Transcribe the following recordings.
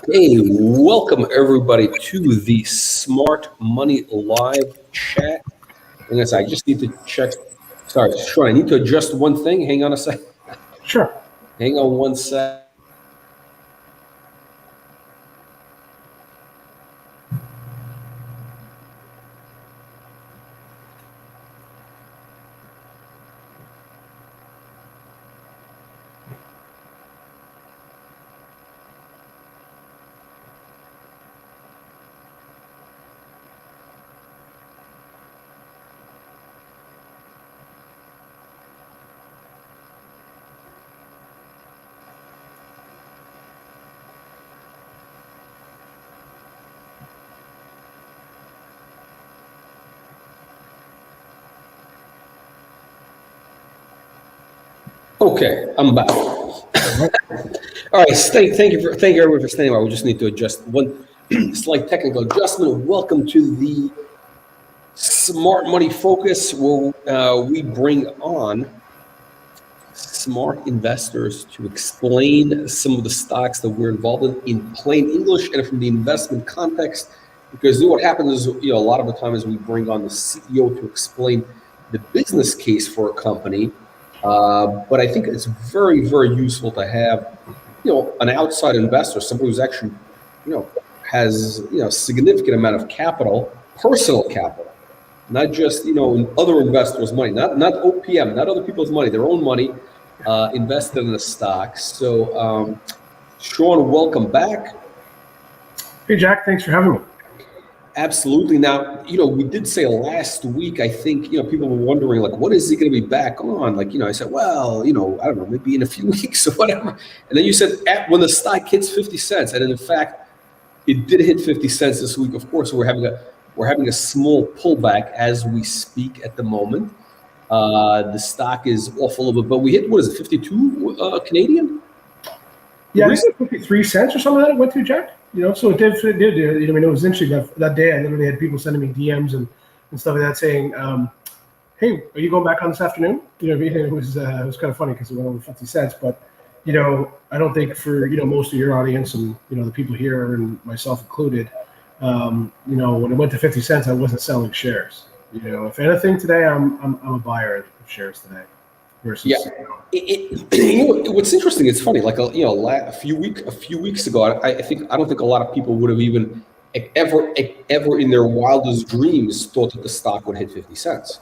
Hey, welcome everybody to the Smart Money Live chat. And I just need to check. Sorry, Sean, I need to adjust one thing. Hang on a sec. Sure. Hang on one sec. Okay, I'm back. All right, thank you everyone for staying by. We just need to adjust one slight technical adjustment. Welcome to the Smart Money Focus, where we bring on smart investors to explain some of the stocks that we're involved in plain English and from the investment context. Because what happens is, a lot of the time is we bring on the CEO to explain the business case for a company. But I think it's very, very useful to have, an outside investor, somebody who's actually, has, significant amount of capital, personal capital, not just, other investors' money, not OPM, not other people's money, their own money, invested in the stock. So, Sean, welcome back. Hey, Jack, thanks for having me. Absolutely. Now, we did say last week, I think, people were wondering, like, what is he going to be back on? Like, I said, well, I don't know, maybe in a few weeks or whatever. And then you said when the stock hits 50 cents. And in fact, it did hit 50 cents this week. Of course, we're having a small pullback as we speak at the moment. The stock is off a little bit, but we hit, what is it, 52 Canadian? Yeah, I think 53 cents or something like that it went to, Jack. So it did. I mean, it was interesting that day. I literally had people sending me DMs and stuff like that saying, "Hey, are you going back on this afternoon?" It was kind of funny because it went over 50 cents. But I don't think for most of your audience and the people here and myself included, when it went to 50 cents, I wasn't selling shares. If anything, today I'm a buyer of shares today. Versus, what's interesting, it's funny, like a few weeks ago, I don't think a lot of people would have even ever in their wildest dreams thought that the stock would hit 50 cents.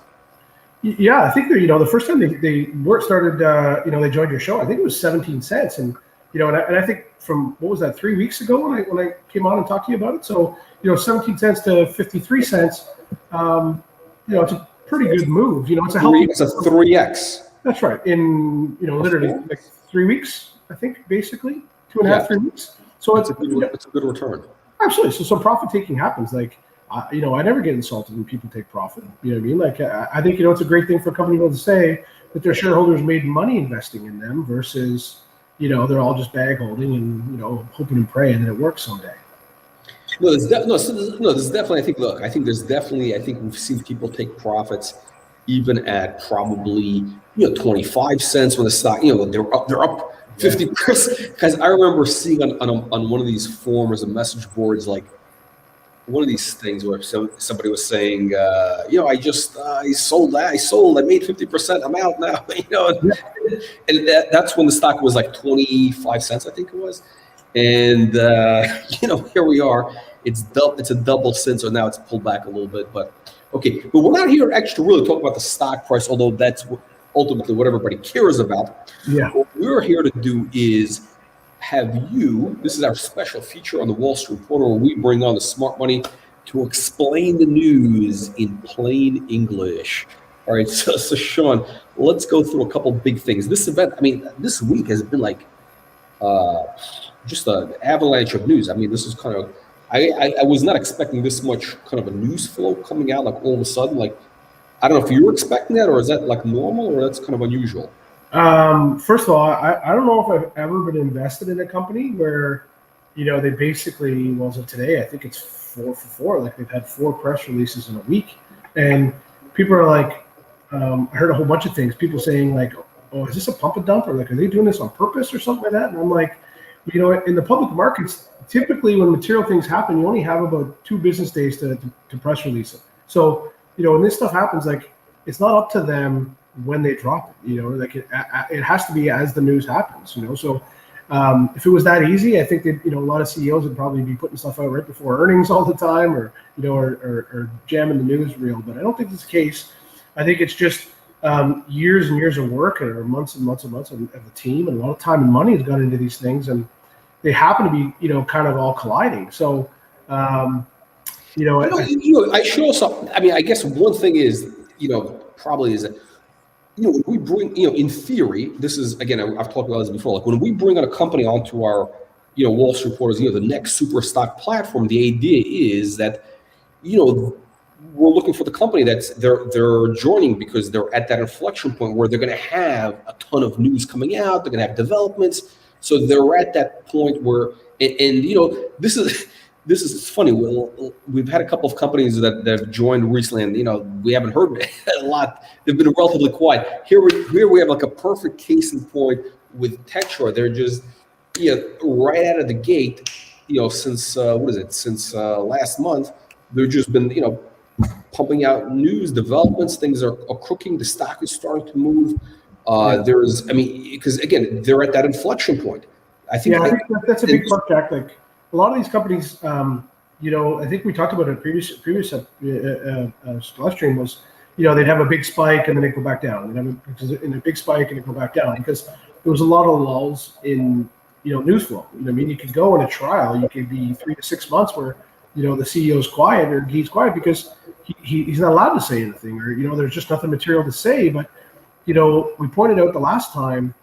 Yeah, I think the first time they started, they joined your show, I think it was 17 cents, and and I think from what was that 3 weeks ago when I came on and talked to you about it. So 17 cents to 53 cents, it's a pretty good move. It's a healthy. It's a 3x. That's right. In literally like 3 weeks, I think, basically 2.5, 3 weeks. So it's a good return. Absolutely. So some profit taking happens. Like I never get insulted when people take profit. You know what I mean? Like I think it's a great thing for a company to say that their shareholders made money investing in them versus they're all just bag holding and hoping and praying that it works someday. No, there's definitely. I think we've seen people take profits even at probably 25 cents when the stock, they're up 50%. Because I remember seeing on one of these forums and message boards, like one of these things where somebody was saying, I sold, I made 50%, I'm out now, and that's when the stock was like 25 cents, I think it was. And here we are. It's a double since, so now it's pulled back a little bit. But okay, but we're not here actually to really talk about the stock price, although that's ultimately what everybody cares about. Yeah. What we're here to do is have you. This is our special feature on the Wall Street Reporter, where we bring on the smart money to explain the news in plain English. All right, so Sean, let's go through a couple big things. This event, this week has been like just an avalanche of news. This is kind of, I was not expecting this much kind of a news flow coming out like all of a sudden. Like, I don't know if you were expecting that, or is that like normal, or that's kind of unusual? First of all, I don't know if I've ever been invested in a company where, they basically, well, as of today, I think it's 4 for 4. Like they've had 4 press releases in a week, and people are like, I heard a whole bunch of things. People saying like, oh, is this a pump and dump, or like, are they doing this on purpose or something like that? And I'm like, in the public markets, typically when material things happen, you only have about 2 business days to press release it. So, when this stuff happens, like, it's not up to them when they drop it, like it has to be as the news happens, So if it was that easy, I think that, a lot of CEOs would probably be putting stuff out right before earnings all the time, or, or jamming the news reel. But I don't think that's the case. I think it's just years and years of work, or months and months and months of the team, and a lot of time and money has gone into these things, and they happen to be, kind of all colliding. So, I should also, I guess one thing is, probably is that, when we bring, in theory, this is, again, I've talked about this before, like when we bring on a company onto our, Wall Street reporters, the next super stock platform, the idea is that, we're looking for the company that's they're joining because they're at that inflection point where they're going to have a ton of news coming out. They're going to have developments. So they're at that point where, and this is funny. We've had a couple of companies that have joined recently, and we haven't heard a lot. They've been relatively quiet. Here we have like a perfect case in point with Tetra. They're just right out of the gate. Since since last month, they've just been pumping out news developments. Things are cooking. The stock is starting to move. Because again, they're at that inflection point. I think that's a big part, Jack. Like, a lot of these companies, I think we talked about it in previous live stream, was, they'd have a big spike and then they go back down. In a big spike and they go back down because there was a lot of lulls in, news flow. You could go in a trial, you could be 3 to 6 months where, the CEO's quiet or he's quiet because he's not allowed to say anything, or, there's just nothing material to say. But, we pointed out the last time,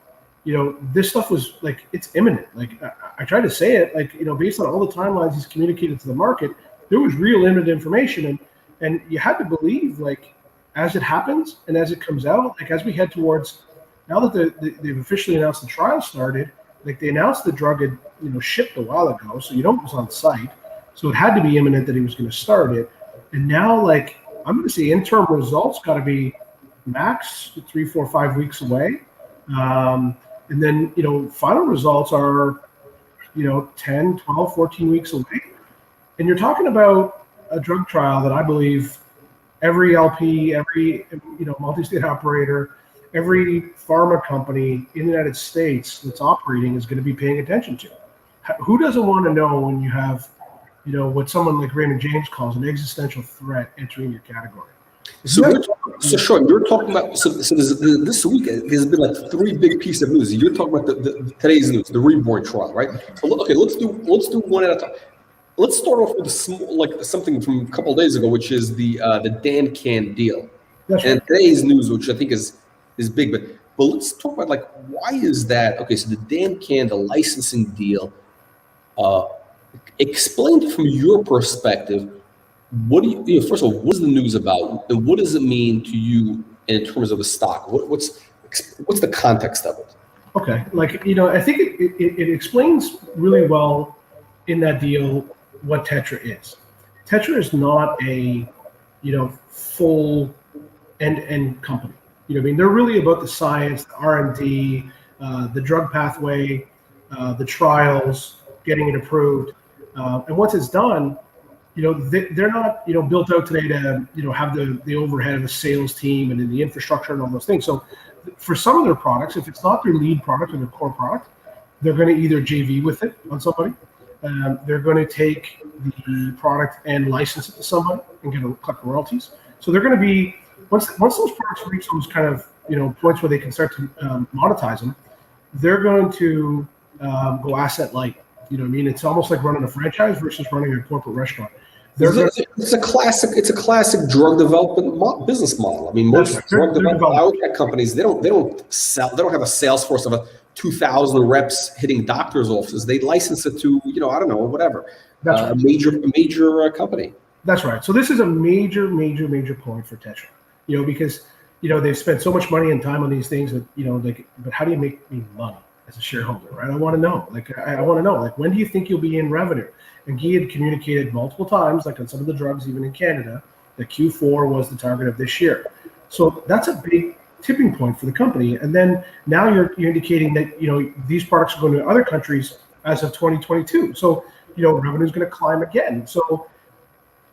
this stuff was like, it's imminent. Like, I tried to say it, like, based on all the timelines he's communicated to the market, there was real imminent information. And you had to believe, like, as it happens and as it comes out, like, as we head towards, now that they've officially announced the trial started, like, they announced the drug had, shipped a while ago. So, it was on site. So it had to be imminent that he was going to start it. And now, like, I'm going to say interim results got to be max 3, 4, 5 weeks away. And then, final results are, 10, 12, 14 weeks away. And you're talking about a drug trial that I believe every LP, every, multi-state operator, every pharma company in the United States that's operating is going to be paying attention to. Who doesn't want to know when you have, what someone like Raymond James calls an existential threat entering your category? So Sean, you're talking about this week there's been like 3 big pieces of news. You're talking about the today's news, the Reborn trial, right? So okay, let's do one at a time. Let's start off with something from a couple of days ago, which is the DanCann deal. That's and right. Today's news, which I think is big, but let's talk about, like, why is that? Okay, so the DanCann, the licensing deal. Explain from your perspective, what do you first of all, what is the news about, and what does it mean to you in terms of the stock? What's the context of it? Okay, like, I think it explains really well in that deal what Tetra is. Tetra is not a full end-to-end company. They're really about the science, the R&D, the drug pathway, the trials, getting it approved. And once it's done, they're not, built out today to, have the overhead of a sales team and the infrastructure and all those things. So for some of their products, if it's not their lead product or their core product, they're going to either JV with it on somebody. They're going to take the product and license it to somebody and collect royalties. So they're going to be, once those products reach those kind of, points where they can start to monetize them, they're going to go asset light. It's almost like running a franchise versus running a corporate restaurant. It's a classic drug development business model. I mean, most drug development biotech companies, they don't have a sales force of 2,000 reps hitting doctors' offices. They license it to, I don't know, whatever, a major company. That's right. So this is a major point for Tetra, because they've spent so much money and time on these things that but how do you make me money as a shareholder, right? I want to know. When do you think you'll be in revenue? And Guy had communicated multiple times, like on some of the drugs, even in Canada, that Q4 was the target of this year. So that's a big tipping point for the company. And then now you're indicating that these products are going to other countries as of 2022. So revenue is going to climb again. So,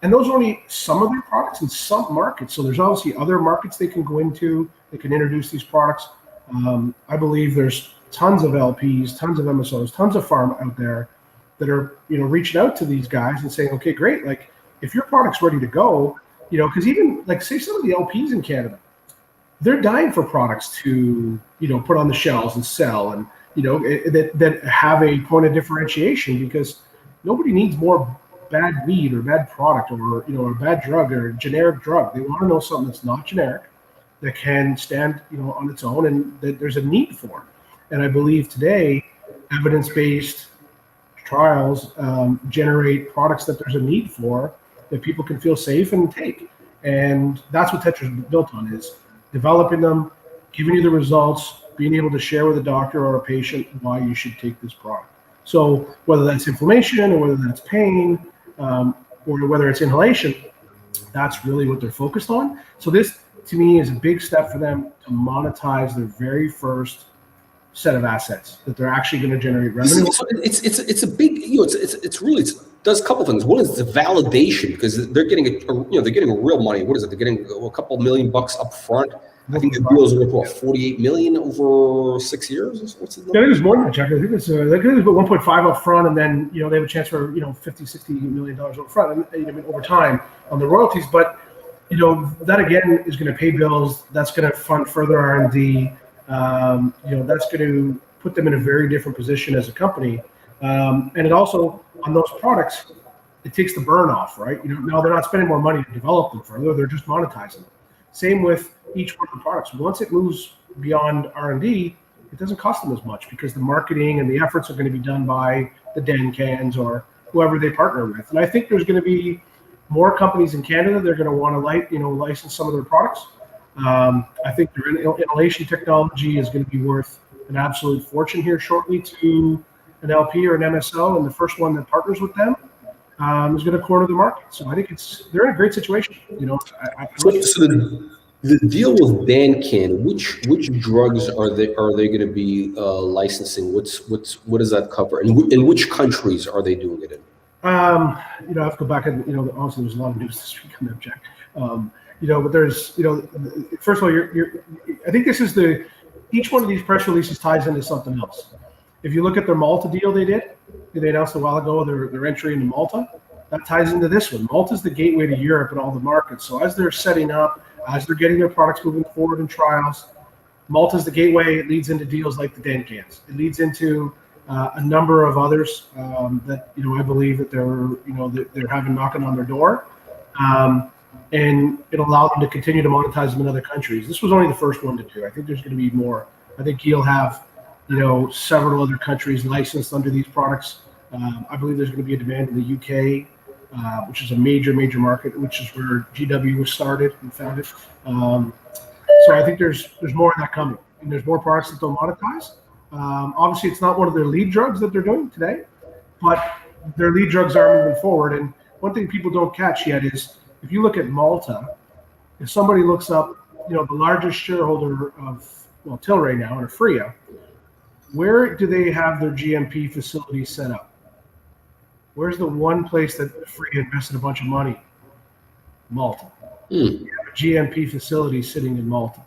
and those are only some of their products in some markets. So there's obviously other markets they can go into. They can introduce these products. I believe there's tons of LPs, tons of MSOs, tons of pharma out there that are, reaching out to these guys and saying, okay, great. Like if your product's ready to go, because even like say some of the LPs in Canada, they're dying for products to, put on the shelves and sell and, that have a point of differentiation, because nobody needs more bad weed or bad product or, a bad drug or a generic drug. They want to know something that's not generic, that can stand, on its own, and that there's a need for. And I believe today, evidence-based trials generate products that there's a need for, that people can feel safe and take. And that's what Tetra's built on, is developing them, giving you the results, being able to share with a doctor or a patient why you should take this product. So whether that's inflammation or whether that's pain or whether it's inhalation, that's really what they're focused on. So this, to me, is a big step for them to monetize their very first set of assets that they're actually going to generate revenue. It's a big, it does a couple things. One is the validation, because they're getting they're getting real money. What is it? They're getting a couple $1 million up front. I think the deal is worth what, $48 million over 6 years. What's the number? I think it's more than that, Jack. I think it's about 1.5 up front, and then they have a chance for $50-60 million up front, and over time on the royalties. But that again is going to pay bills. That's going to fund further R&D. That's going to put them in a very different position as a company. And it also, on those products, it takes the burn off, right? Now they're not spending more money to develop them further. They're just monetizing them. Same with each one of the products. Once it moves beyond R&D, it doesn't cost them as much, because the marketing and the efforts are going to be done by the DanCanns or whoever they partner with. And I think there's going to be more companies in Canada. They're going to want to license some of their products. I think their inhalation technology is going to be worth an absolute fortune here shortly to an LP or an MSO, and the first one that partners with them is going to corner the market. So I think they're in a great situation. The deal with DanCann, which drugs are they going to be licensing? What does that cover, and in which countries are they doing it in? I have to go back and honestly, there's a lot of news this week on that, Jack. But there's first of all, I think this is each one of these press releases ties into something else. If you look at their Malta deal they announced a while ago their entry into Malta. That ties into this one. Malta is the gateway to Europe and all the markets. So as they're setting up, as they're getting their products moving forward in trials, Malta is the gateway. It leads into deals like the DanCanns. It leads into a number of others that I believe that they're having knocking on their door, and it'll allow them to continue to monetize them in other countries. This was only the first one to do. I think there's going to be more. I think he'll have several other countries licensed under these products. I believe there's going to be a demand in the UK, which is a major market, which is where GW was started and founded. So I think there's more of that coming, and there's more products that they'll monetize. Obviously, it's not one of their lead drugs that they're doing today, but their lead drugs are moving forward. And one thing people don't catch yet is, if you look at Malta, if somebody looks up, the largest shareholder of Tilray now, and Aphria, where do they have their GMP facility set up? Where's the one place that Aphria invested a bunch of money? Malta. They have a GMP facility sitting in Malta.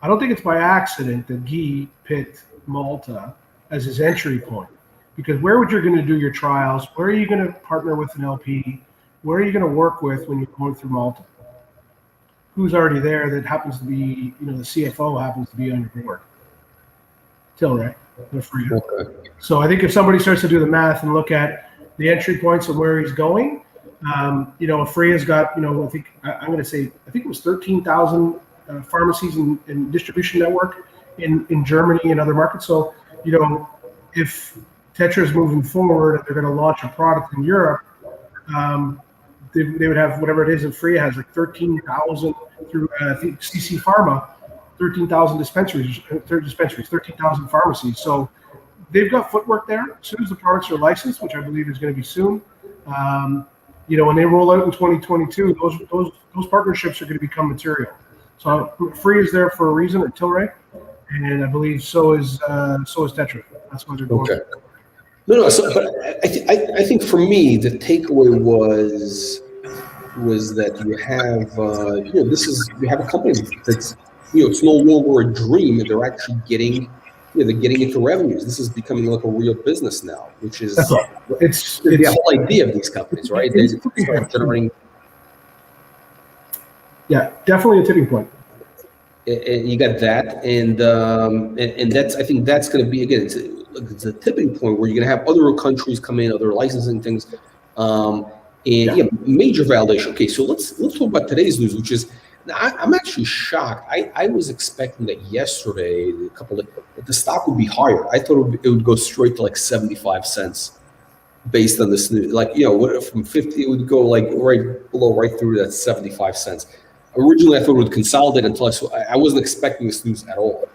I don't think it's by accident that Guy picked Malta as his entry point, because where would you going to do your trials? Where are you going to partner with an LP? Where are you going to work with when you're going through Malta? Who's already there that happens to be, the CFO happens to be on your board? Tilray. Okay. So I think if somebody starts to do the math and look at the entry points and where he's going, Aphria's got, I think it was 13,000 pharmacies and distribution network in Germany and other markets. So, if Tetra is moving forward and they're going to launch a product in Europe, they would have whatever it is. Aphria has like 13,000 through I think CC Pharma, 13,000 dispensaries, 13,000 pharmacies. So they've got footwork there. As soon as the products are licensed, which I believe is going to be soon, when they roll out in 2022, those partnerships are going to become material. So Aphria is there for a reason, or Tilray, and I believe so is Tetra. That's why they're going. Okay. No. So, but I think for me, the takeaway was that you have you have a company that's it's no longer a dream, and they're actually getting they're getting into revenues. This is becoming like a real business now, which That's is all. It's the whole idea of these companies, right? They it's a tipping start point. generating. Yeah, definitely a tipping point. And you got that, and that's I think that's going to be again it's a tipping point where you're going to have other countries come in, other licensing things, and major validation. Okay, so let's talk about today's news, which is I'm actually shocked. I was expecting that yesterday, that the stock would be higher. I thought it would go straight to like 75 cents based on this news. Like from 50, it would go like right below, right through that 75 cents. Originally, I thought it would consolidate until I wasn't expecting this news at all.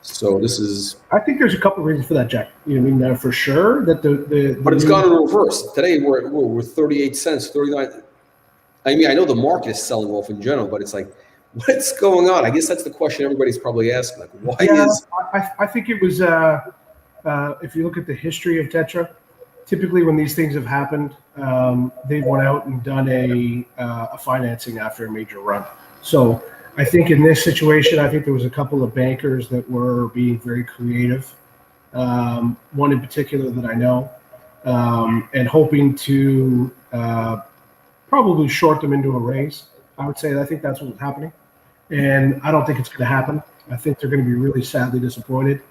So this is. I think there's a couple of reasons for that, Jack. You know, I mean, for sure that the But it's gone in reverse. Today we're 38 cents, 39. I mean, I know the market is selling off in general, but it's like, what's going on? I guess that's the question everybody's probably asking. Like, why is? I think it was. If you look at the history of Tetra, typically when these things have happened, they've went out and done a financing after a major run. So I think in this situation, I think there was a couple of bankers that were being very creative. One in particular that I know, and hoping to probably short them into a raise. I would say I think that's what was happening, and I don't think it's going to happen. I think they're going to be really sadly disappointed.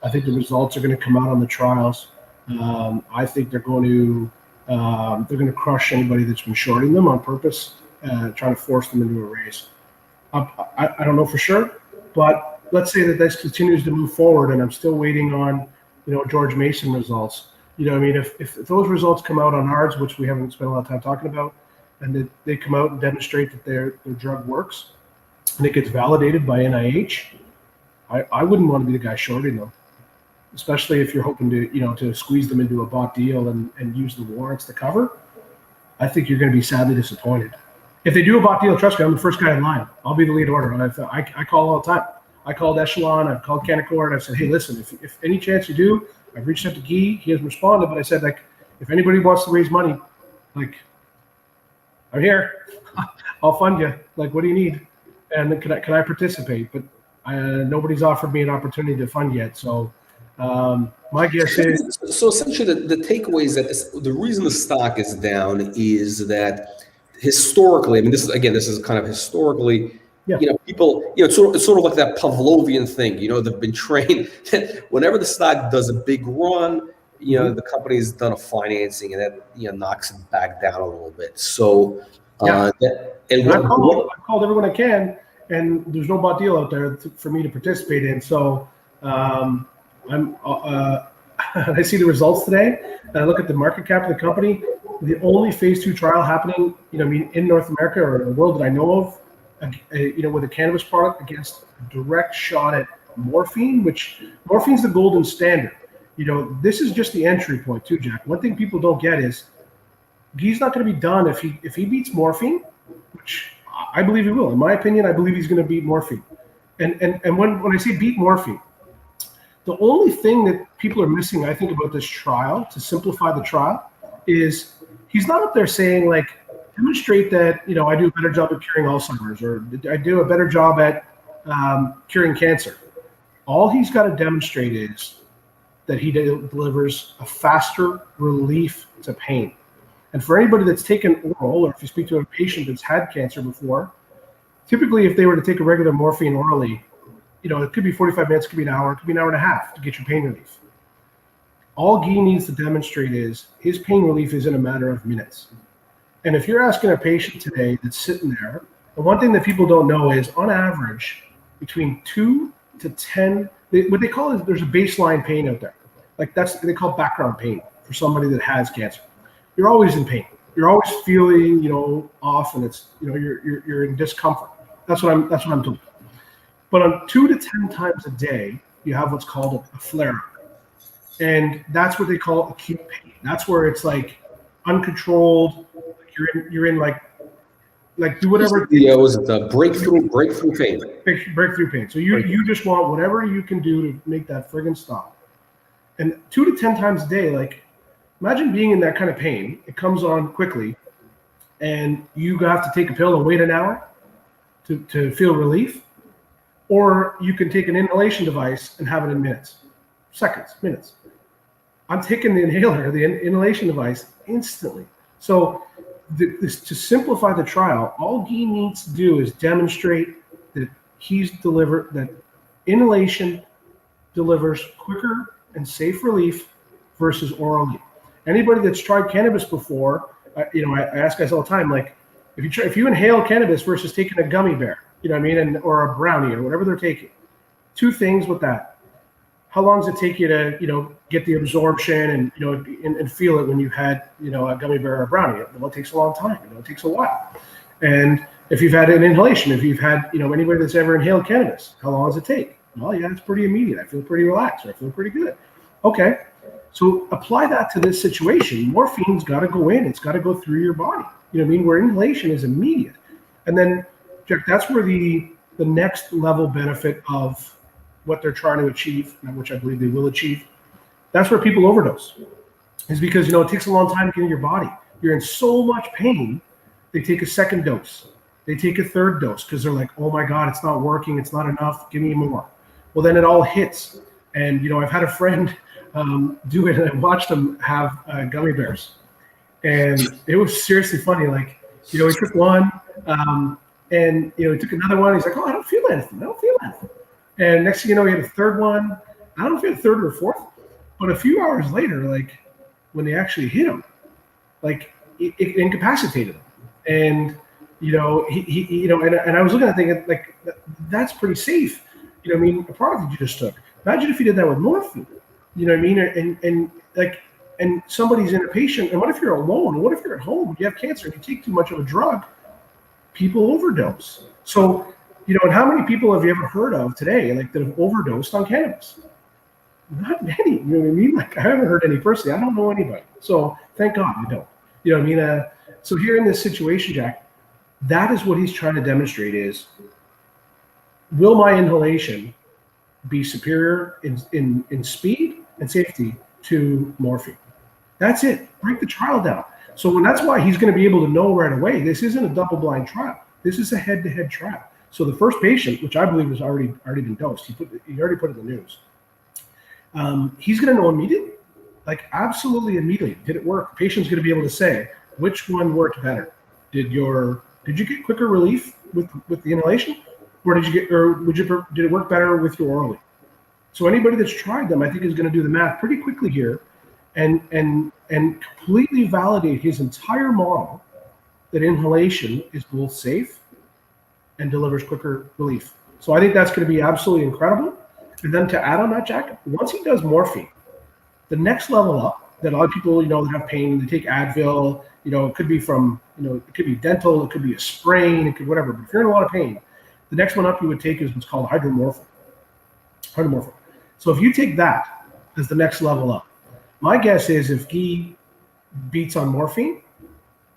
I think the results are going to come out on the trials. I think they're going to crush anybody that's been shorting them on purpose, trying to force them into a raise. I don't know for sure, but let's say that this continues to move forward, and I'm still waiting on, George Mason results. I mean, if those results come out on ours, which we haven't spent a lot of time talking about, and they come out and demonstrate that their drug works, and it gets validated by NIH, I wouldn't want to be the guy shorting them, especially if you're hoping to squeeze them into a bought deal and use the warrants to cover. I think you're going to be sadly disappointed. If they do a bought deal, trust me, I'm the first guy in line. I'll be the lead order. And I call all the time. I called Echelon. I've called Canaccord. And I've said, hey, listen, if any chance you do, I've reached out to Guy. He hasn't responded, but I said, like, if anybody wants to raise money, like, I'm here. I'll fund you. Like, what do you need? And can I participate? But nobody's offered me an opportunity to fund yet. So my guess is. So essentially, the takeaway is that the reason the stock is down is that historically, I mean, this is kind of historically, people, it's sort of like that Pavlovian thing, they've been trained that whenever the stock does a big run, the company's done a financing and that, knocks it back down a little bit. So, I've called everyone I can, and there's no bought deal out there for me to participate in. So, I see the results today, and I look at the market cap of the company. The only phase 2 trial happening, in North America or the world that I know of, with a cannabis product against a direct shot at morphine, which morphine's the golden standard. This is just the entry point too, Jack. One thing people don't get is he's not going to be done if he beats morphine, which I believe he will. In my opinion, I believe he's going to beat morphine. And when I say beat morphine, the only thing that people are missing, I think, about this trial, to simplify the trial, is he's not up there saying, like, demonstrate that, I do a better job at curing Alzheimer's, or I do a better job at curing cancer. All he's got to demonstrate is that he delivers a faster relief to pain. And for anybody that's taken oral, or if you speak to a patient that's had cancer before, typically if they were to take a regular morphine orally, it could be 45 minutes, it could be an hour, it could be an hour and a half to get your pain relief. All Guy needs to demonstrate is his pain relief is in a matter of minutes. And if you're asking a patient today that's sitting there, the one thing that people don't know is, on average, between 2 to 10, what they call is, there's a baseline pain out there. Like, that's what they call background pain for somebody that has cancer. You're always in pain. You're always feeling, off, and it's, you're in discomfort. That's what I'm told. But on 2 to 10 times a day, you have what's called a flare-up. And that's what they call acute pain. That's where it's like uncontrolled. You're in like do whatever. Was it the breakthrough pain? Breakthrough pain. So you just want whatever you can do to make that friggin' stop. And 2 to 10 times a day, like, Imagine being in that kind of pain. It comes on quickly, and you have to take a pill and wait an hour to feel relief. Or you can take an inhalation device and have it in minutes. I'm taking the inhaler, the inhalation device, instantly. So to simplify the trial, all Guy needs to do is demonstrate that that inhalation delivers quicker and safe relief versus orally. Anybody that's tried cannabis before, I ask guys all the time, like, if you inhale cannabis versus taking a gummy bear, or a brownie or whatever they're taking, two things with that. How long does it take you to, get the absorption and, and feel it when you've had, a gummy bear or a brownie? Well, it takes a long time. It takes a while. And if you've had an inhalation, if you've had, anybody that's ever inhaled cannabis, how long does it take? Well, yeah, it's pretty immediate. I feel pretty relaxed, or I feel pretty good. Okay. So apply that to this situation. Morphine's got to go in. It's got to go through your body. Where inhalation is immediate. And then, Jack, that's where the next level benefit of what they're trying to achieve, which I believe they will achieve, that's where people overdose. Is because, it takes a long time to get in your body. You're in so much pain, they take a second dose. They take a third dose because they're like, oh my God, it's not working. It's not enough. Give me more. Well, then it all hits. And, I've had a friend do it, and I watched them have gummy bears. And it was seriously funny. Like, he took one, and, he took another one. He's like, oh, I don't feel anything. And next thing you know, he had a third one. I don't know if he had a third or a fourth, but a few hours later, like, when they actually hit him, like, it incapacitated him. And, he and I was looking at it thinking, like, that's pretty safe. A product that you just took. Imagine if you did that with morphine. And somebody's in a patient, and what if you're alone? What if you're at home, you have cancer, and you take too much of a drug? People overdose. So, and how many people have you ever heard of today, like, that have overdosed on cannabis? Not many. You know what I mean? Like, I haven't heard any personally. I don't know anybody. So thank God I don't. So here in this situation, Jack, that is what he's trying to demonstrate is, will my inhalation be superior in speed and safety to morphine? That's it. Break the trial down. So that's why he's going to be able to know right away. This isn't a double-blind trial. This is a head-to-head trial. So the first patient, which I believe has already been dosed, he already put it in the news. He's going to know immediately, like, absolutely immediately. Did it work? The patient's going to be able to say which one worked better. Did you get quicker relief with the inhalation, or did it work better with your orally? So anybody that's tried them, I think, is going to do the math pretty quickly here, and completely validate his entire model that inhalation is both safe and delivers quicker relief. So I think that's going to be absolutely incredible. And then to add on that, Jack, once he does morphine, the next level up that a lot of people, that have pain, they take Advil, it could be from, it could be dental, it could be a sprain, it could whatever. But if you're in a lot of pain, the next one up you would take is what's called hydromorphone. So if you take that as the next level up, my guess is if he beats on morphine,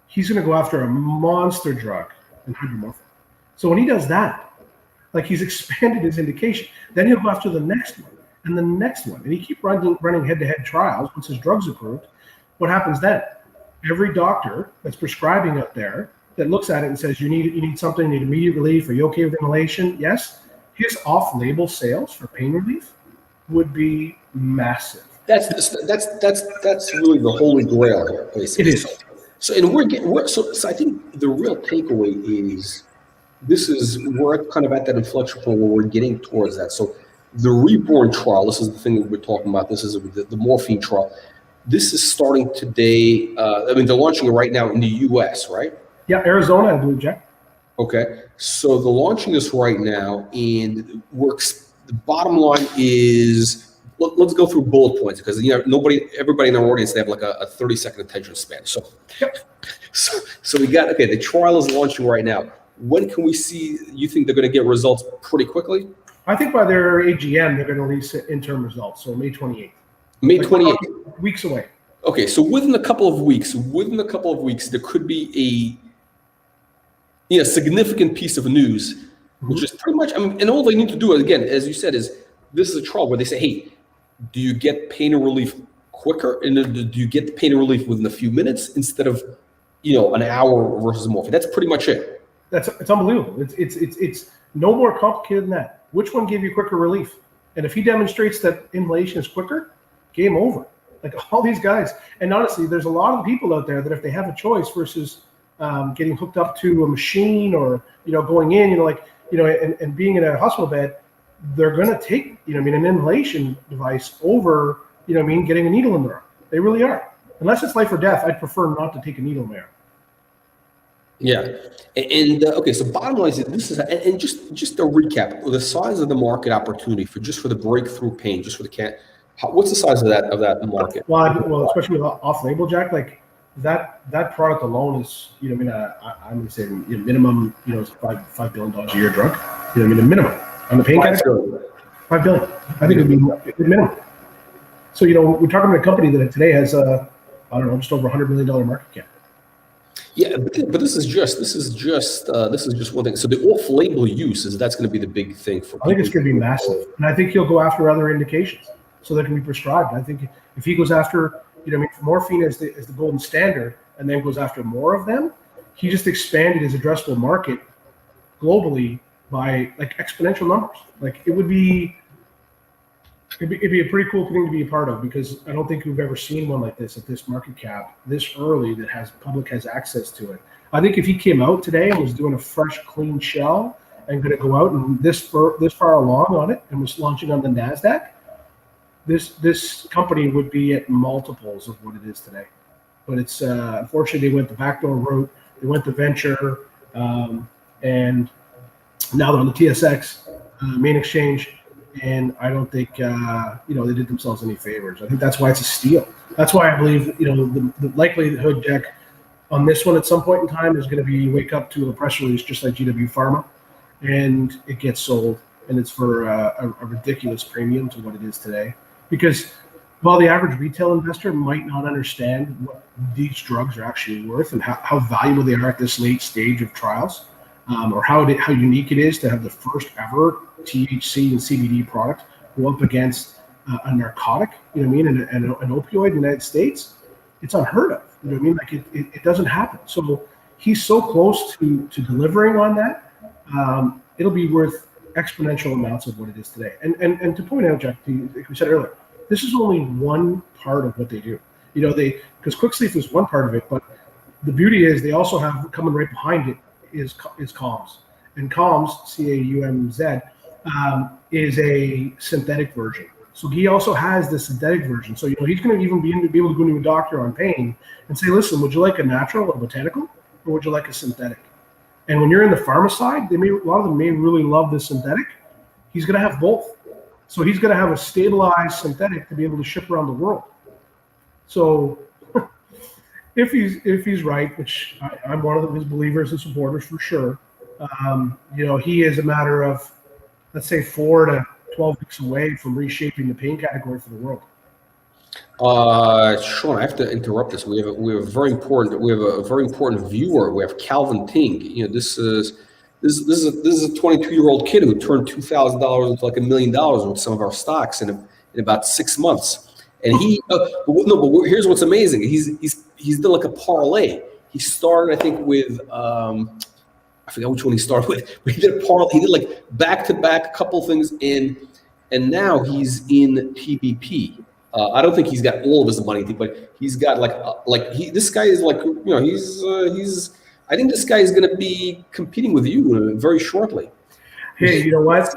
he's going to go after a monster drug in hydromorphone. So when he does that, like, he's expanded his indication, then he'll go after the next one and the next one. And he keep running head-to-head trials once his drug's approved. What happens then? Every doctor that's prescribing out there that looks at it and says, you need something, you need immediate relief, are you okay with inhalation? Yes. His off-label sales for pain relief would be massive. That's really the holy grail here, basically. It is. So I think the real takeaway is we're kind of at that inflection point where we're getting towards that. So the Reborn trial, this is the thing that we're talking about. This is the morphine trial. This is starting today. They're launching it right now in the U.S., right? Yeah, Arizona, I believe, Jack. Okay, so they're launching this right now, and the bottom line is, let's go through bullet points, because everybody in our audience, they have like a 30-second attention span. So, yep. so we got, okay, the trial is launching right now. When can we see? You think they're going to get results pretty quickly? I think by their AGM, they're going to release interim results. So May 28th. May 28th. Weeks away. Okay, so within a couple of weeks, there could be a significant piece of news, which is pretty much, and all they need to do, again, as you said, is this is a trial where they say, hey, do you get pain and relief quicker? And do you get the pain relief within a few minutes instead of, an hour versus morphine? That's pretty much it. It's unbelievable. It's no more complicated than that. Which one gave you quicker relief? And if he demonstrates that inhalation is quicker, game over. Like all these guys. And honestly, there's a lot of people out there that if they have a choice versus getting hooked up to a machine or going in, and being in a hospital bed, they're going to take an inhalation device over getting a needle in their arm. They really are. Unless it's life or death, I'd prefer not to take a needle in my arm. Yeah, and okay. So bottom line is this is, and just a recap: the size of the market opportunity for the breakthrough pain, just for the what's the size of that market? Well, especially with off-label, Jack, like that product alone is, I'm going to say minimum, it's $5 billion a year drug. A minimum on the pain category. $5 billion. I think it'd be minimum. So we're talking about a company that today has just over $100 million market cap. Yeah, but this is just one thing. So the off-label use that's going to be the big thing for people. I think it's going to be massive, and I think he'll go after other indications so that can be prescribed. I think if he goes after, morphine as the golden standard, and then goes after more of them, he just expanded his addressable market globally by like exponential numbers. Like it'd be a pretty cool thing to be a part of, because I don't think we've ever seen one like this at this market cap this early that public has access to it. I think if he came out today and was doing a fresh, clean shell and going to go out and this far along on it and was launching on the NASDAQ, this company would be at multiples of what it is today. But it's unfortunately they went the backdoor route. They went the venture, and now they're on the TSX main exchange. And I don't think they did themselves any favors. I think that's why it's a steal. That's why I believe the likelihood, Jack, on this one at some point in time is going to be wake up to a press release just like GW Pharma, and it gets sold, and it's for a ridiculous premium to what it is today. Because while the average retail investor might not understand what these drugs are actually worth and how valuable they are at this late stage of trials, or how unique it is to have the first ever THC and CBD product go up against a narcotic, and an opioid in the United States, it's unheard of. Like it doesn't happen. So he's so close to delivering on that. It'll be worth exponential amounts of what it is today. And to point out, Jack, like we said earlier, this is only one part of what they do. Because QuickSleep is one part of it, but the beauty is they also have coming right behind it is CAUMS. And CAUMS, CAUMZ, is a synthetic version. So he also has the synthetic version. So he's going to even be able to go to a doctor on pain and say, listen, would you like a natural or botanical, or would you like a synthetic? And when you're in the pharma side, a lot of them may really love the synthetic. He's going to have both. So he's going to have a stabilized synthetic to be able to ship around the world. So if he's right, which I'm one of his believers and supporters for sure, he is a matter of, let's say, 4 to 12 weeks away from reshaping the pain category for the world. Sean, I have to interrupt this. We have a very important viewer. We have Calvin Ting. This is a 22-year-old kid who turned $2,000 into like $1 million with some of our stocks in about 6 months. And he but here's what's amazing. He's done like a parlay. He started, I think, with I forgot which one he started with, but he did a parlay. He did like back-to-back a couple things in, and now he's in TBP. I don't think he's got all of his money, but he's got this guy is like, he's I think this guy is going to be competing with you very shortly. Hey, you know what?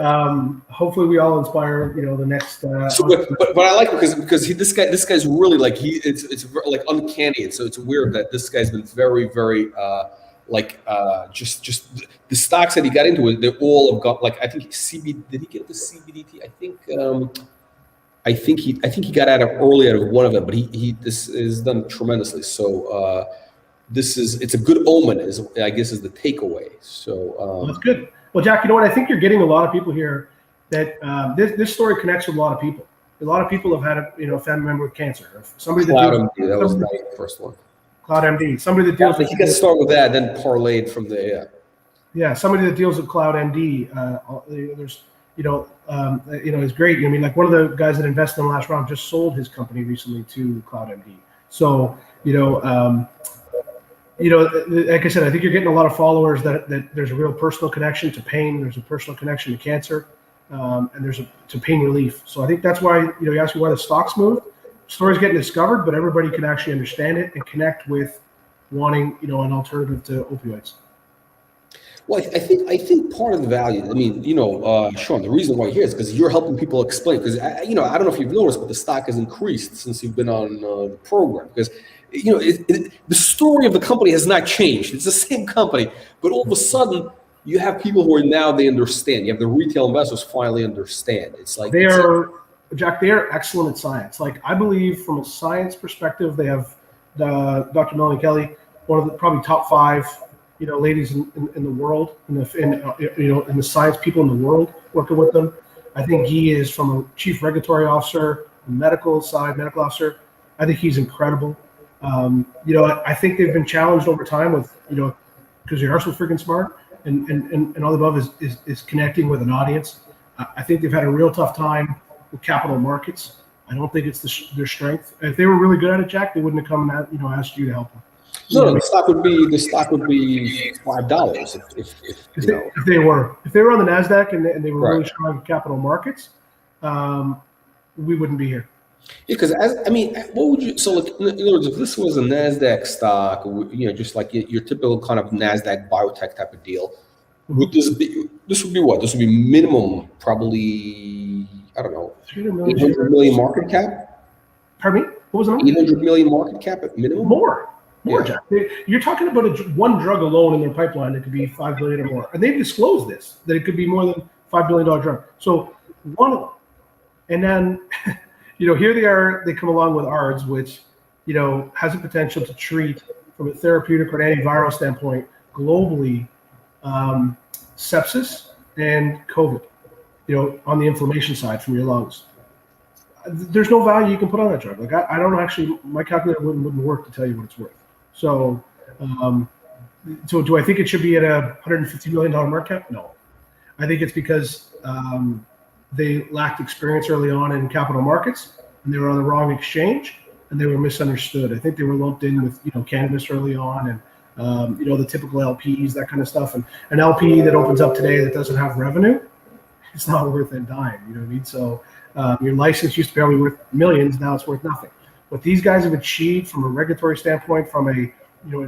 Hopefully we all inspire, the next. But I like it because this guy's really like it's like uncanny, and so it's weird that this guy's been very, very just the stocks that he got into it. They all have got like, I think did he get the CBDT? I think he got early out of one of them, but this is done tremendously. So it's a good omen, I guess is the takeaway. So that's good. Well, Jack, you know what? I think you're getting a lot of people here that this story connects with a lot of people. A lot of people have had a family member with cancer. Somebody Cloud MD, that was the first one. Cloud MD, somebody that deals with. You got to start with that, then parlayed from there. Yeah, somebody that deals with Cloud MD. There's is great. I mean, like one of the guys that invested in the last round just sold his company recently to CloudMD. So, like I said, I think you're getting a lot of followers that there's a real personal connection to pain. There's a personal connection to cancer, and to pain relief. So I think that's why, you ask me why the stocks move. Story's getting discovered, but everybody can actually understand it and connect with wanting, an alternative to opioids. Well, I think part of the value, Sean, the reason why you're here is because you're helping people explain. Because I don't know if you've noticed, but the stock has increased since you've been on the program. Because the story of the company has not changed. It's the same company, but all of a sudden you have people who are now they understand. You have the retail investors finally understand. It's like Jack. They are excellent at science. Like I believe, from a science perspective, they have Dr. Melanie Kelly, one of the probably top 5. Ladies in the world, in the science people in the world working with them. I think he is, from a chief regulatory officer, medical officer. I think he's incredible. I think they've been challenged over time with, because they are so freaking smart, and all the above is connecting with an audience. I think they've had a real tough time with capital markets. I don't think it's their strength. If they were really good at it, Jack, they wouldn't have come and asked you to help them. No, the stock would be $5 if they were on the Nasdaq and they were really strong in capital markets, we wouldn't be here. Yeah, because what would you? So, like, in other words, if this was a Nasdaq stock, just like your typical kind of Nasdaq biotech type of deal, would this be? This would be what? This would be minimum, probably, I don't know, 800 million market cap. Pardon me? What was the number? 800 million market cap at minimum. More, Jack. You're talking about one drug alone in their pipeline that could be $5 billion or more, and they've disclosed this, that it could be more than $5 billion drug. So one of them, and then here they are. They come along with ARDS, which has a potential to treat, from a therapeutic or an antiviral standpoint, globally, sepsis and COVID. On the inflammation side from your lungs. There's no value you can put on that drug. Like I don't actually, my calculator wouldn't work to tell you what it's worth. So, so do I think it should be at a $150 million market cap? No. I think it's because they lacked experience early on in capital markets, and they were on the wrong exchange, and they were misunderstood. I think they were lumped in with cannabis early on, and the typical LPs, that kind of stuff. And an LP that opens up today that doesn't have revenue, it's not worth a dime. You know what I mean? So your license used to be only worth millions, now it's worth nothing. What these guys have achieved from a regulatory standpoint, from a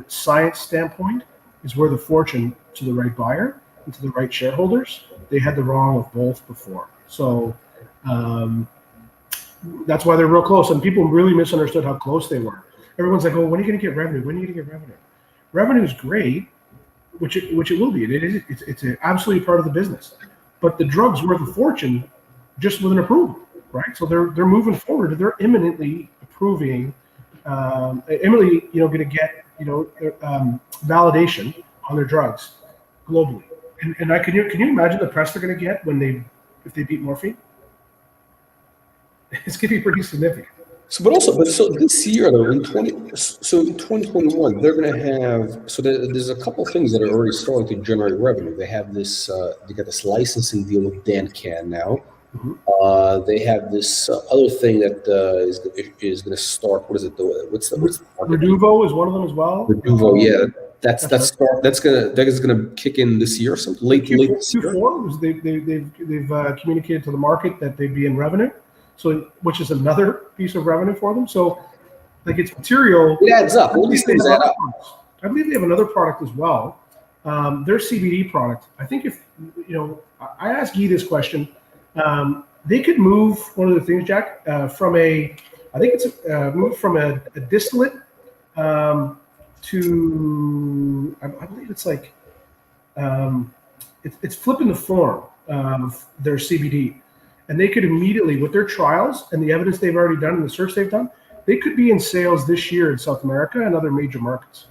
science standpoint, is worth a fortune to the right buyer and to the right shareholders. They had the wrong of both before. So that's why they're real close. And people really misunderstood how close they were. Everyone's like, oh, when are you going to get revenue? When are you going to get revenue? Revenue is great, which it will be. It's absolutely part of the business. But the drug's worth a fortune just with an approval, right? So they're moving forward. They're imminently approving, going to get validation on their drugs globally. And can you imagine the press they're going to get if they beat morphine? It's going to be pretty significant. So this year though, in 2021, they're going to have. So there's a couple of things that are already starting to generate revenue. They have this. They got this licensing deal with DanCann now. Mm-hmm. They have this other thing that is going to start. What is it? What's the Reduvo is one of them as well. Reduvo, yeah. That's going to kick in this year or something. Late Q4. They've communicated to the market that they'd be in revenue. So, which is another piece of revenue for them. So, like, it's material. It adds up. All these things add up. I believe they have another product as well. Their CBD product. I think I asked Guy this question. They could move one of the things, Jack, from a distillate to, I believe it's like, it's flipping the form of their CBD. And they could immediately, with their trials and the evidence they've already done and the search they've done, they could be in sales this year in South America and other major markets.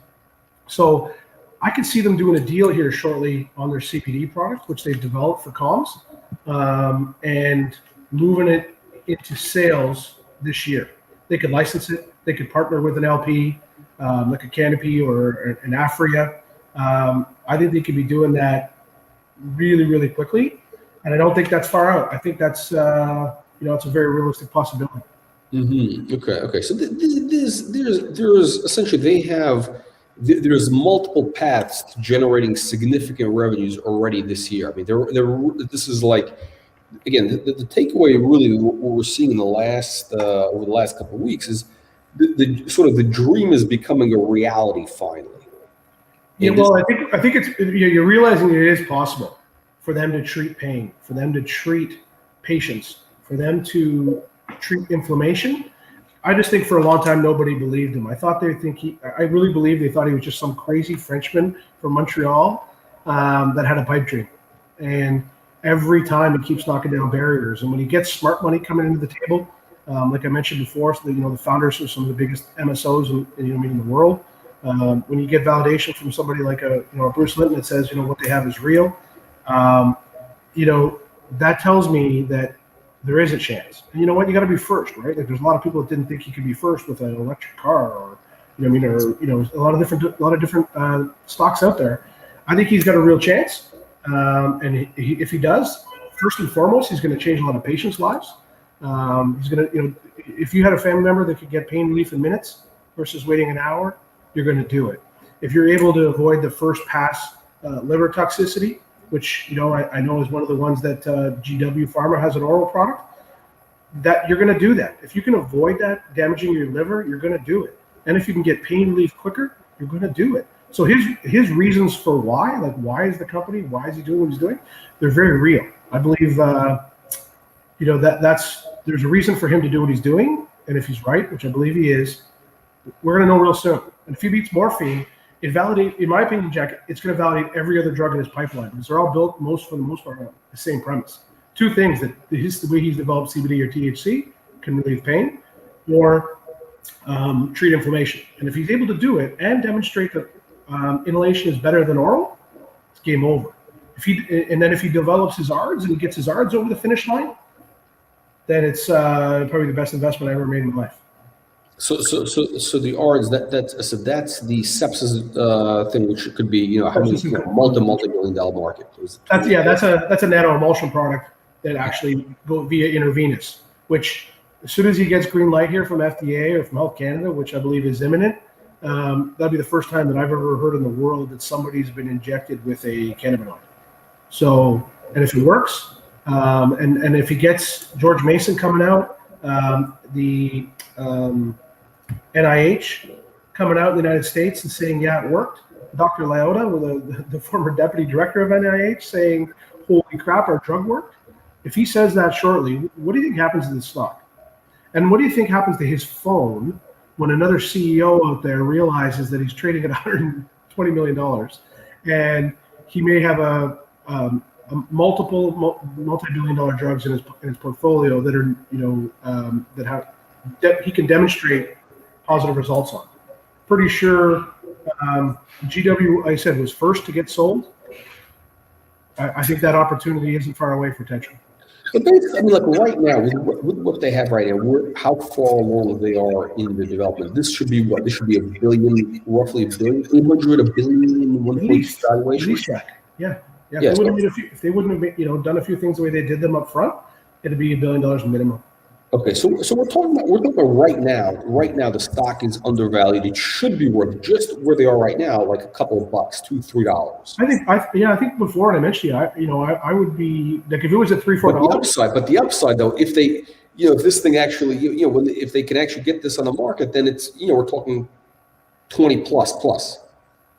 So I could see them doing a deal here shortly on their CBD product, which they've developed for comms, and moving it into sales this year. They could license it. They could partner with an LP, like a Canopy or an Afria. I think they could be doing that really, really quickly. And I don't think that's far out. I think that's, it's a very realistic possibility. Okay. So there's essentially there's multiple paths to generating significant revenues already this year. I mean, this is like, again, the takeaway really what we're seeing in the last over the last couple of weeks is the sort of the dream is becoming a reality finally. Yeah, well, I think it's you're realizing it is possible for them to treat pain, for them to treat patients, for them to treat inflammation. I just think for a long time nobody believed him. I really believe they thought he was just some crazy Frenchman from Montreal that had a pipe dream. And every time he keeps knocking down barriers. And when he gets smart money coming into the table, like I mentioned before, so the founders of some of the biggest MSOs in the world. When you get validation from somebody like a Bruce Linton that says what they have is real, that tells me that there is a chance. And you know what? You got to be first, right? Like there's a lot of people that didn't think you could be first with an electric car, or a lot of different stocks out there. I think he's got a real chance, and if he does, first and foremost, he's going to change a lot of patients' lives. He's going to, if you had a family member that could get pain relief in minutes versus waiting an hour, you're going to do it. If you're able to avoid the first pass liver toxicity, which I know is one of the ones that GW Pharma has an oral product, that you're going to do that. If you can avoid that damaging your liver, you're going to do it. And if you can get pain relief quicker, you're going to do it. So his reasons for why, like why is the company, why is he doing what he's doing, they're very real. I believe there's a reason for him to do what he's doing, and if he's right, which I believe he is, we're going to know real soon. And if he beats morphine, it validates, in my opinion, Jack, it's going to validate every other drug in his pipeline because they're all built for the most part on the same premise. Two things: that the way he's developed CBD or THC can relieve pain, or treat inflammation. And if he's able to do it and demonstrate that inhalation is better than oral, it's game over. If he develops his ARDS and he gets his ARDS over the finish line, then it's probably the best investment I ever made in my life. So the ARDS, that's the sepsis thing, which could be multi-billion-dollar market. That's a nano emulsion product that actually go via intravenous. Which as soon as he gets green light here from FDA or from Health Canada, which I believe is imminent, that'll be the first time that I've ever heard in the world that somebody's been injected with a cannabinoid. So, and if it works, and if he gets George Mason coming out, the NIH coming out in the United States and saying, yeah, it worked. Dr. Liotta, the former deputy director of NIH, saying, holy crap, our drug worked. If he says that shortly, what do you think happens to the stock? And what do you think happens to his phone when another CEO out there realizes that he's trading at $120 million and he may have a multi-billion-dollar drugs in his portfolio that are that he can demonstrate positive results on? Pretty sure GW, I said, was first to get sold. I think that opportunity isn't far away for Tetra. But basically, I mean, like right now, with what they have right now, how far along they are in the development. This should be what? This should be a billion, roughly a billion, 800, a billion, 1.2 valuation. Yeah. If they wouldn't have done a few things the way they did them up front, it'd be $1 billion minimum. Okay, so we're talking about right now. Right now, the stock is undervalued. It should be worth just where they are right now, like a couple of bucks, $2-3. I think before, and I mentioned I would be like if it was at $3-4. But the upside though, if they, if this thing actually, if they can actually get this on the market, then it's, we're talking 20 plus.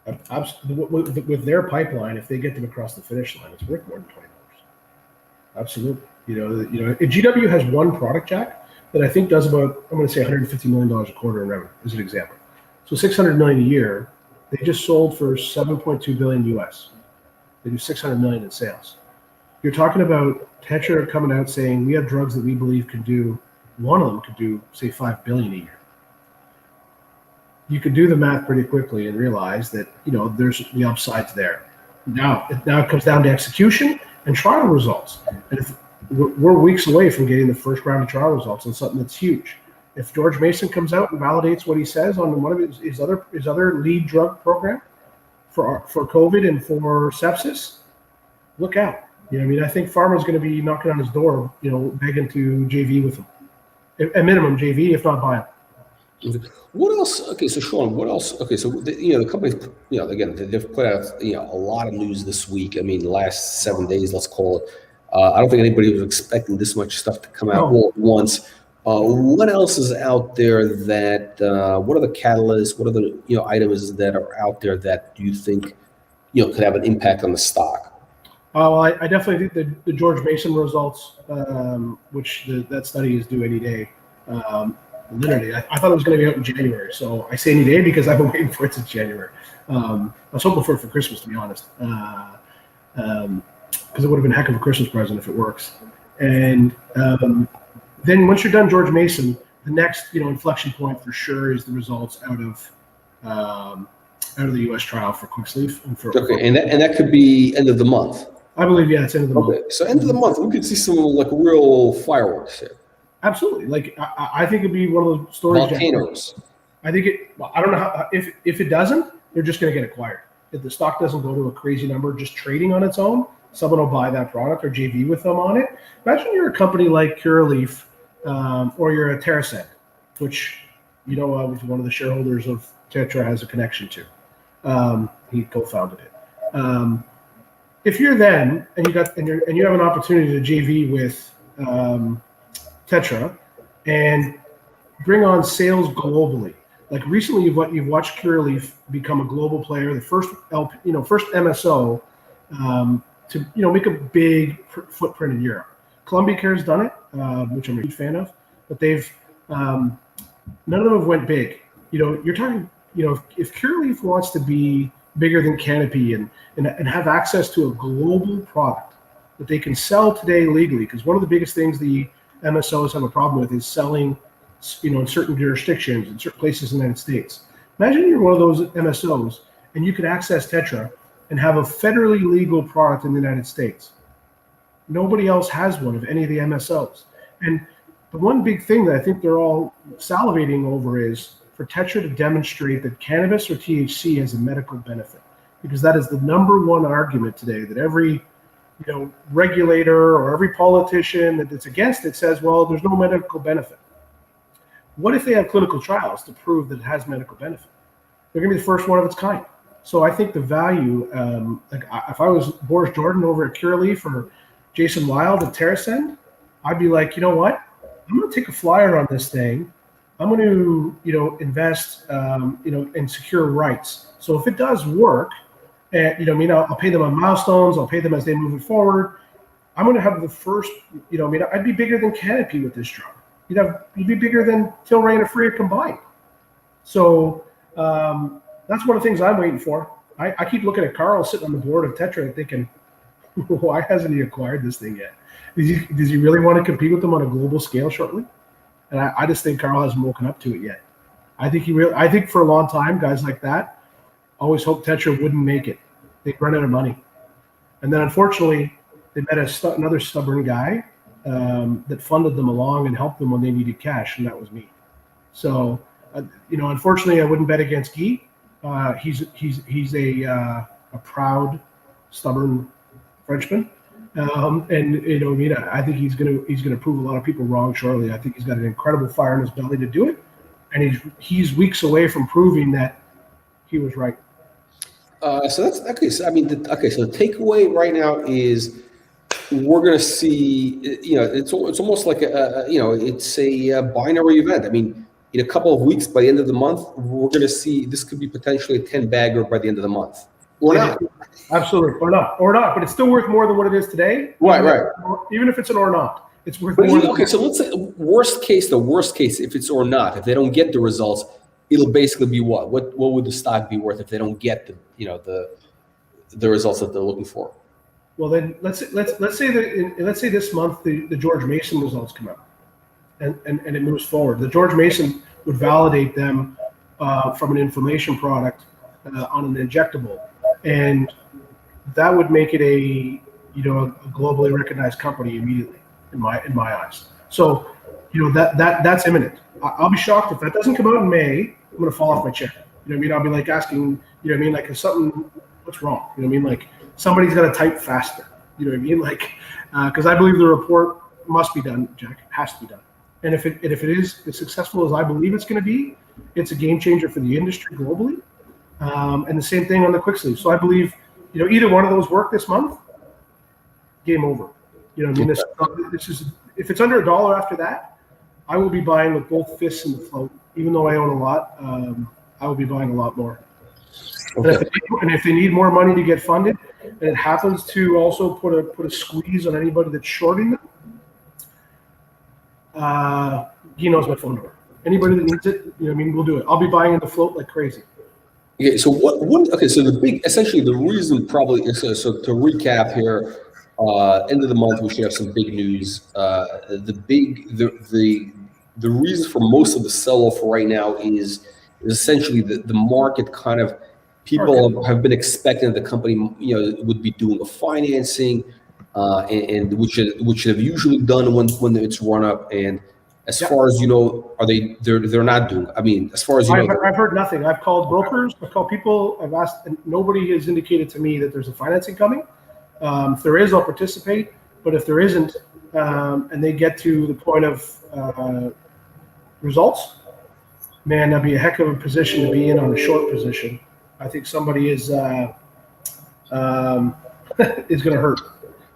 With their pipeline, if they get them across the finish line, it's worth more than $20. Absolutely. GW has one product, Jack, that I think does about, I'm going to say $150 million a quarter in revenue, as an example. So $600 million a year. They just sold for $7.2 billion US. They do $600 million in sales. You're talking about Tetra coming out saying we have drugs that we believe can do. One of them could do, say, $5 billion a year. You can do the math pretty quickly and realize that there's the upsides there. Now it comes down to execution and trial results. And if we're weeks away from getting the first round of trial results on something that's huge. If George Mason comes out and validates what he says on one of his other lead drug program for COVID and for sepsis, look out. You know, I mean, I think pharma's going to be knocking on his door, you know, begging to JV with him. At minimum, JV, if not buy him. What else? Okay, so Sean, what else? Okay, so the company, again, they've put out a lot of news this week. I mean, the last 7 days, let's call it. I don't think anybody was expecting this much stuff to come out all at once. What else is out there that? What are the catalysts? What are the items that are out there that you think could have an impact on the stock? Well, I definitely think the George Mason results, which that study is due any day. Literally, I thought it was going to be out in January. So I say any day because I've been waiting for it since January. I was hoping for it for Christmas, to be honest, because it would have been a heck of a Christmas present if it works. And then once you're done George Mason, the next inflection point for sure is the results out of the U.S. trial for Quicksleeve. And that could be end of the month. I believe, yeah, it's end of the month. So end of the month, we could see some like real fireworks here. Absolutely. Like I think it'd be one of those stories. Volcanoes. I think it. Well, I don't know how. If it doesn't, they're just going to get acquired. If the stock doesn't go to a crazy number, just trading on its own, someone will buy that product or JV with them on it. Imagine you're a company like Curaleaf, or you're a TerraSend, which was one of the shareholders of Tetra has a connection to. He co-founded it. If you're them and you have an opportunity to JV with Tetra and bring on sales globally, like recently you've watched Curaleaf become a global player, the first first MSO to make a big footprint in Europe. Columbia Care's done it, which I'm a huge fan of, but they've none of them have went big. You're talking. If Curaleaf wants to be bigger than Canopy and have access to a global product that they can sell today legally, because one of the biggest things the MSOs have a problem with is selling, in certain jurisdictions, in certain places in the United States. Imagine you're one of those MSOs and you could access Tetra and have a federally legal product in the United States. Nobody else has one of any of the MSOs. And the one big thing that I think they're all salivating over is for Tetra to demonstrate that cannabis or THC has a medical benefit, because that is the number one argument today that every regulator or every politician that's against it says, well, there's no medical benefit. What if they have clinical trials to prove that it has medical benefit? They're going to be the first one of its kind. So I think the value, if I was Boris Jordan over at Curaleaf or Jason Wild at TerraSend, I'd be like, you know what? I'm going to take a flyer on this thing. I'm going to, invest, and secure rights. So if it does work, and I'll pay them on milestones. I'll pay them as they move it forward. I'm going to have the first, I'd be bigger than Canopy with this drug. You'd be bigger than Tilray and Aphria combined. So that's one of the things I'm waiting for. I keep looking at Carl sitting on the board of Tetra and thinking, why hasn't he acquired this thing yet? Does he really want to compete with them on a global scale shortly? And I just think Carl hasn't woken up to it yet. I think for a long time, guys like that always hoped Tetra wouldn't make it. They'd run out of money. And then unfortunately, they met another stubborn guy that funded them along and helped them when they needed cash, and that was me. So, unfortunately, I wouldn't bet against Guy. He's a proud, stubborn Frenchman. I think he's gonna prove a lot of people wrong shortly. I think he's got an incredible fire in his belly to do it, and he's weeks away from proving that he was right. So that's okay. So so the takeaway right now is we're going to see. It's almost like it's a binary event. I mean, in a couple of weeks, by the end of the month, we're going to see this could be potentially a 10-bagger by the end of the month. Or not. Absolutely. Or not. But it's still worth more than what it is today. Right. Even if it's an or not, it's worth more. Okay, so let's say the worst case, if it's or not, if they don't get the results, it'll basically be what? What would the stock be worth if they don't get the results that they're looking for? Well, then let's say this month the George Mason results come out, and it moves forward. The George Mason would validate them from an inflammation product on an injectable, and that would make it a globally recognized company immediately in my eyes. So that's imminent. I'll be shocked if that doesn't come out in May. I'm going to fall off my chair. I'll be like asking, like, is something, what's wrong? Like somebody's got to type faster. You know what I mean? Like, because I believe the report must be done, Jack. Has to be done. And if it is as successful as I believe it's going to be, it's a game changer for the industry globally. And the same thing on the quick sleeve. So I believe, either one of those work this month, game over. You know what I mean? This is, if it's under $1 after that, I will be buying with both fists in the float. Even though I own a lot, I will be buying a lot more. Okay. And if they need more money to get funded, and it happens to also put a squeeze on anybody that's shorting them, he knows my phone number. Anybody that needs it, we'll do it. I'll be buying in the float like crazy. Okay, so so essentially the reason probably is, so to recap here, end of the month, we should have some big news. The reason for most of the sell-off right now is essentially the market kind of, people have been expecting that the company, would be doing a financing, and which they've usually done when it's run up. And as far as they're not doing. I mean, as far as I've heard nothing. I've called brokers, I've called people, I've asked, and nobody has indicated to me that there's a financing coming. If there is, I'll participate. But if there isn't, and they get to the point of results, man, that'd be a heck of a position to be in on a short position. I think somebody is going to hurt.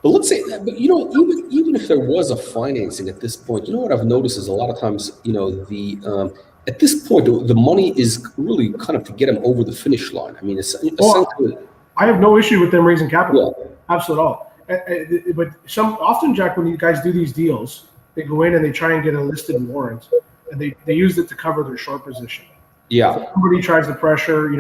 But let's say that, but even if there was a financing at this point, what I've noticed is a lot of times, at this point, the money is really kind of to get them over the finish line. I mean, essentially, I have no issue with them raising capital. Yeah. Absolutely all. But often, Jack, when you guys do these deals, they go in and they try and get a listed warrant, and they use it to cover their short position. Yeah. So somebody tries to pressure,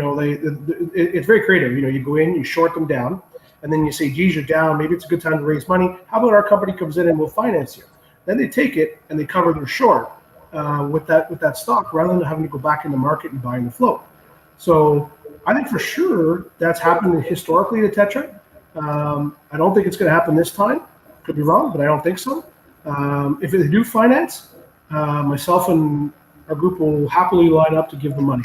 it's very creative. You go in, you short them down, and then you say, geez, you're down. Maybe it's a good time to raise money. How about our company comes in and we'll finance you? Then they take it and they cover their short with that stock, rather than having to go back in the market and buying the float. So I think for sure that's happened historically to Tetra. I don't think it's going to happen this time. Could be wrong, but I don't think so. If they do finance, myself and our group will happily line up to give them money.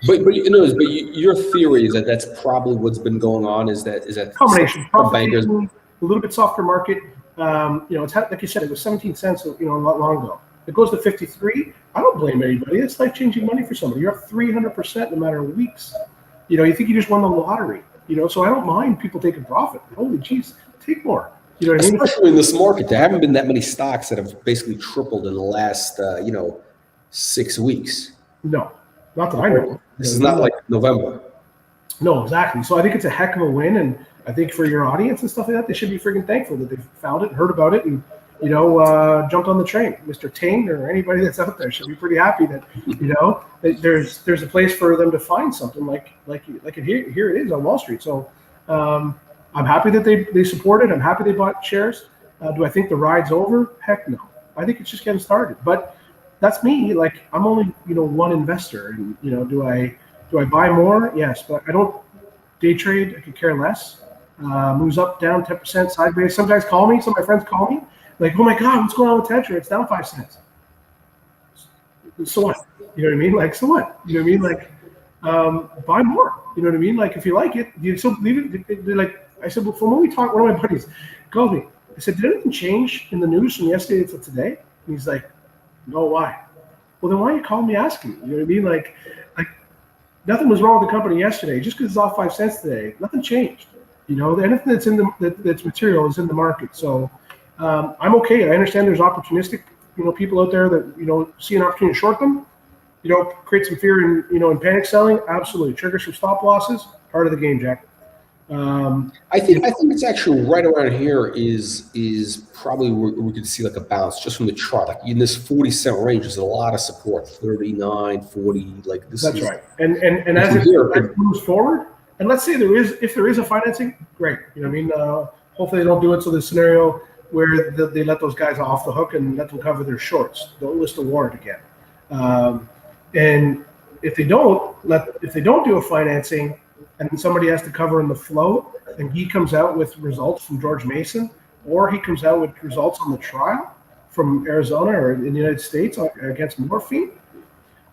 But your theory is that that's probably what's been going on. Is that combination? Bankers, a little bit softer market. It's like you said, it was 17 cents, a lot long ago. It goes to 53. I don't blame anybody. It's life-changing money for somebody. You're up 300% no matter weeks. You think you just won the lottery. So I don't mind people taking profit. Holy jeez, take more. You know what I mean? Especially in this market, there haven't been that many stocks that have basically tripled in the last 6 weeks. No, not that I know. This is not like November. No, exactly. So I think it's a heck of a win, and I think for your audience and stuff like that, they should be freaking thankful that they found it, heard about it, and jumped on the train. Mr. Ting or anybody that's out there should be pretty happy that that there's a place for them to find something like it here it is on Wall Street. So I'm happy that they support it. I'm happy they bought shares. Do I think the ride's over? Heck no. I think it's just getting started. But that's me. Like, I'm only one investor, and do I buy more? Yes, but I don't day trade. I could care less. Moves up, down, 10%, sideways. Some guys call me. Some of my friends call me. Like, oh my God, what's going on with Tetra? It's down 5 cents. So what? You know what I mean? Like, so what? You know what I mean? Like, buy more. You know what I mean? Like, if you like it, you still leave it. They're like, I said, well, from when we talked, one of my buddies called me. I said, did anything change in the news from yesterday to today? And he's like, no, why? Well, then why are you calling me asking me? You know what I mean? Like nothing was wrong with the company yesterday. Just because it's off 5 cents today, nothing changed. Anything that's that's material is in the market. So I'm okay. I understand there's opportunistic, people out there that see an opportunity to short them. Create some fear and panic selling. Absolutely, trigger some stop losses. Part of the game, Jack. I think it's actually right around here is probably where we could see like a bounce just from the chart. Like in this 40-cent range, there's a lot of support. 39, 40. Like this. That's right. And as it moves forward, and let's say if there is a financing, great. Hopefully they don't do it so the scenario where they let those guys off the hook and let them cover their shorts. Don't list a warrant again. And if they don't do a financing, and somebody has to cover in the float, and he comes out with results from George Mason, or he comes out with results on the trial from Arizona or in the United States against morphine,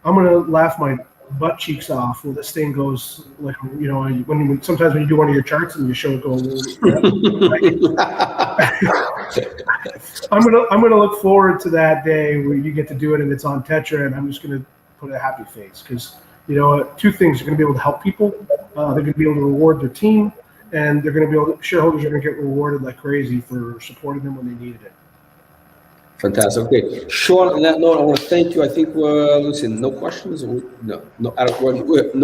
I'm going to laugh my butt cheeks off where this thing goes like, you know, when sometimes when you do one of your charts and you show it go. I'm gonna look forward to that day where you get to do it and it's on Tetra, and I'm just gonna put a happy face because, you know, two things: you're gonna be able to help people, they're gonna be able to reward their team, and they're gonna be able to, shareholders are gonna get rewarded like crazy for supporting them when they needed it. Fantastic. Okay, Sean, on that note, I want to thank you. I think listen, no questions. No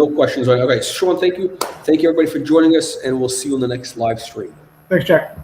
questions. Right? Okay, Sean, thank you. Thank you everybody for joining us, and we'll see you on the next live stream. Thanks, Jack.